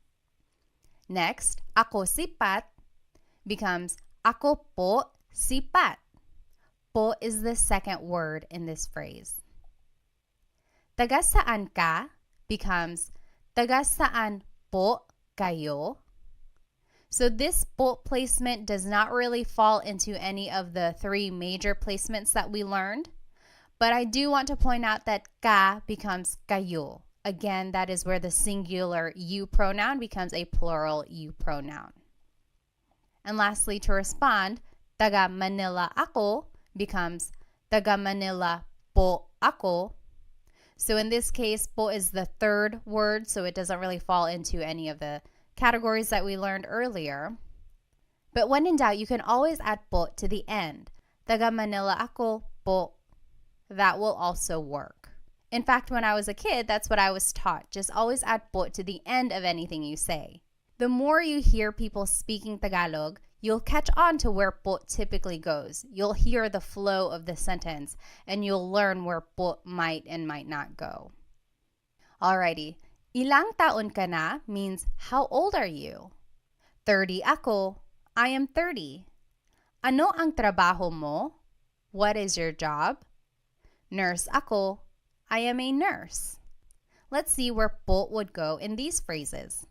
Next, ako si Pat becomes ako po si Pat. Po is the second word in this phrase. Taga saan ka becomes taga saan po kayo. So this po placement does not really fall into any of the three major placements that we learned. But I do want to point out that ka becomes kayo. Again, that is where the singular you pronoun becomes a plural you pronoun. And lastly, to respond, taga Manila ako becomes taga Manila po ako. So in this case, po is the third word, so it doesn't really fall into any of the categories that we learned earlier. But when in doubt, you can always add po to the end. Taga Manila ako po. That will also work. In fact, when I was a kid, that's what I was taught. Just always add po to the end of anything you say. The more you hear people speaking Tagalog, you'll catch on to where po typically goes. You'll hear the flow of the sentence, and you'll learn where po might and might not go. Alrighty, ilang taon ka na means how old are you? 30 ako, I am 30. Ano ang trabaho mo? What is your job? Nurse ako, I am a nurse. Let's see where po would go in these phrases.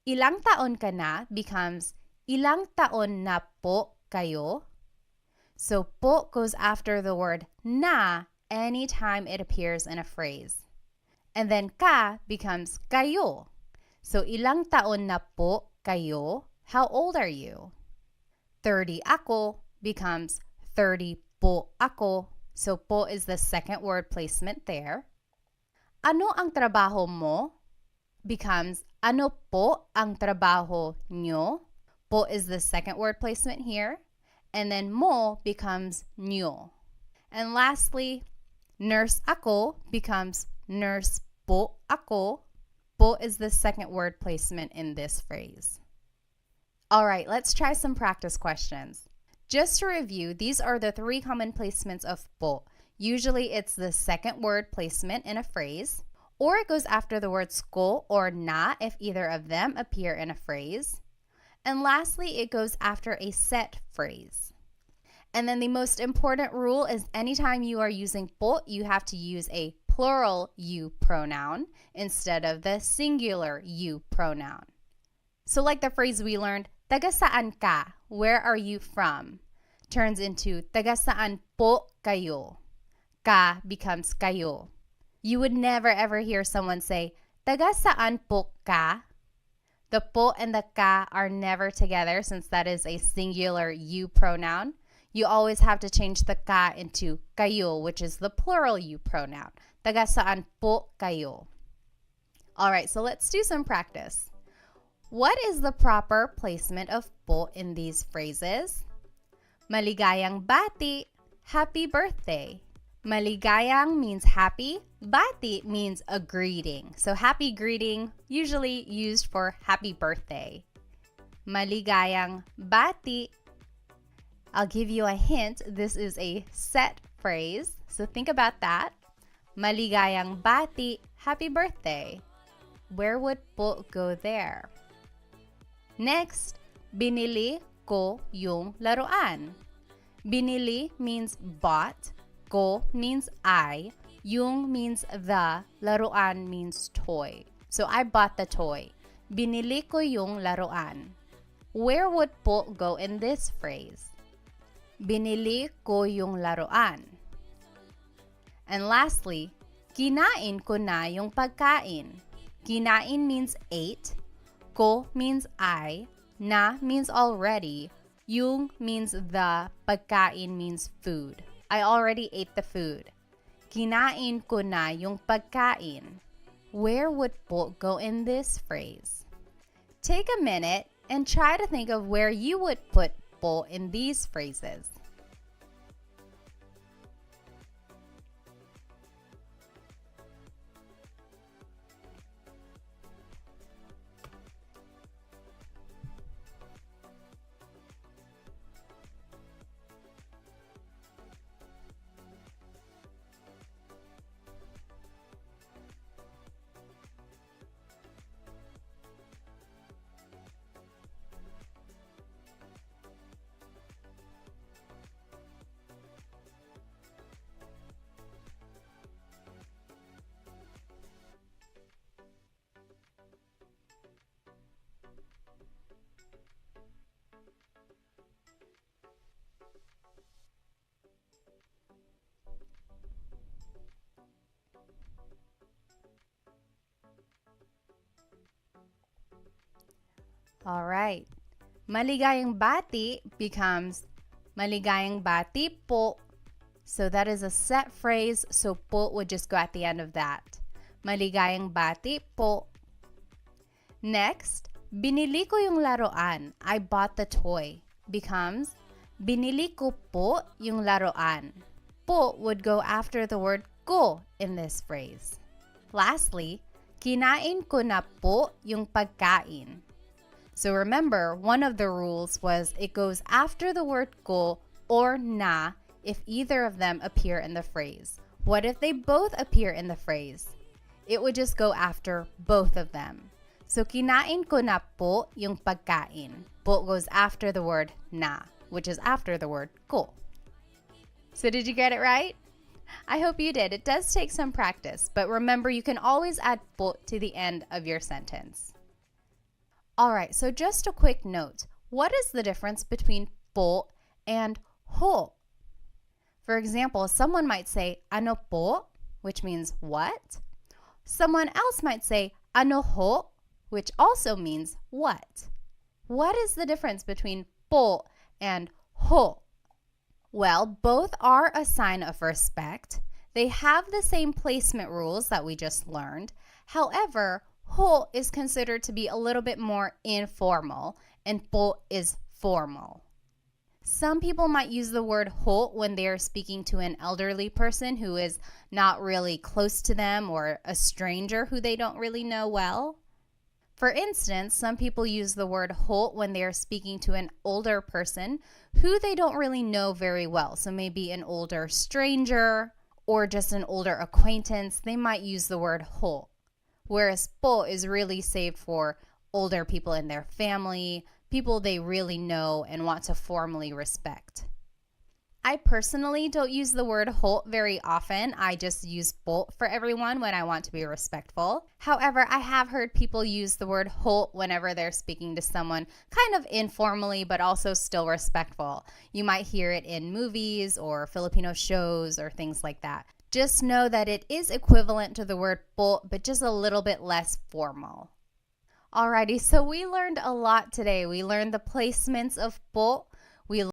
Ilang taon ka na becomes ilang taon na po kayo? So po goes after the word na anytime it appears in a phrase. And then ka becomes kayo. So ilang taon na po kayo? How old are you? 30 ako becomes 30 po ako. So po is the second word placement there. Ano ang trabaho mo? Becomes ano po ang trabaho nyo? Po is the second word placement here. And then mo becomes nyo. And lastly, nurse ako becomes nurse po ako. Po is the second word placement in this phrase. All right, let's try some practice questions. Just to review, these are the three common placements of po. Usually it's the second word placement in a phrase, or it goes after the words ko or na if either of them appear in a phrase. And lastly, it goes after a set phrase. And then the most important rule is anytime you are using po, you have to use a plural you pronoun instead of the singular you pronoun. So like the phrase we learned, taga saan ka? Where are you from? Turns into taga saan po kayo? Ka becomes kayo. You would never ever hear someone say, taga saan po ka? The po and the ka are never together since that is a singular you pronoun. You always have to change the ka into kayo, which is the plural you pronoun. Taga saan po kayo? All right, so let's do some practice. What is the proper placement of po in these phrases? Maligayang bati, happy birthday. Maligayang means happy, bati means a greeting. So happy greeting, usually used for happy birthday. Maligayang bati. I'll give you a hint. This is a set phrase, so think about that. Maligayang bati, happy birthday. Where would po go there? Next, binili ko yung laruan. Binili means bought, ko means I, yung means the, laruan means toy. So I bought the toy. Binili ko yung laruan. Where would po go in this phrase? Binili ko yung laruan. And lastly, kinain ko na yung pagkain. Kinain means ate, ko means I, na means already, yung means the, pagkain means food. I already ate the food. Kinain ko na yung pagkain. Where would po go in this phrase? Take a minute and try to think of where you would put po in these phrases. All right. Maligayang bati becomes maligayang bati po. So that is a set phrase, so po would just go at the end of that. Maligayang bati po. Next, binili ko yung laruan. I bought the toy. Becomes, binili ko po yung laruan. Po would go after the word ko in this phrase. Lastly, kinain ko na po yung pagkain. So remember, one of the rules was it goes after the word ko or na if either of them appear in the phrase. What if they both appear in the phrase? It would just go after both of them. So kinain ko na po yung pagkain. Po goes after the word na, which is after the word ko. So did you get it right? I hope you did. It does take some practice, but remember you can always add po to the end of your sentence. All right, so just a quick note. What is the difference between po and ho? For example, someone might say ano po, which means what? Someone else might say ano ho, which also means what? What is the difference between po and ho? Well, both are a sign of respect. They have the same placement rules that we just learned. However, ho is considered to be a little bit more informal and po is formal. Some people might use the word ho when they are speaking to an elderly person who is not really close to them or a stranger who they don't really know well. For instance, some people use the word ho when they are speaking to an older person who they don't really know very well. So maybe an older stranger or just an older acquaintance, they might use the word ho. Whereas po is really saved for older people in their family, people they really know and want to formally respect. I personally don't use the word ho very often. I just use po for everyone when I want to be respectful. However, I have heard people use the word ho whenever they're speaking to someone kind of informally but also still respectful. You might hear it in movies or Filipino shows or things like that. Just know that it is equivalent to the word po but just a little bit less formal. Alrighty, so we learned a lot today. We learned the placements of po.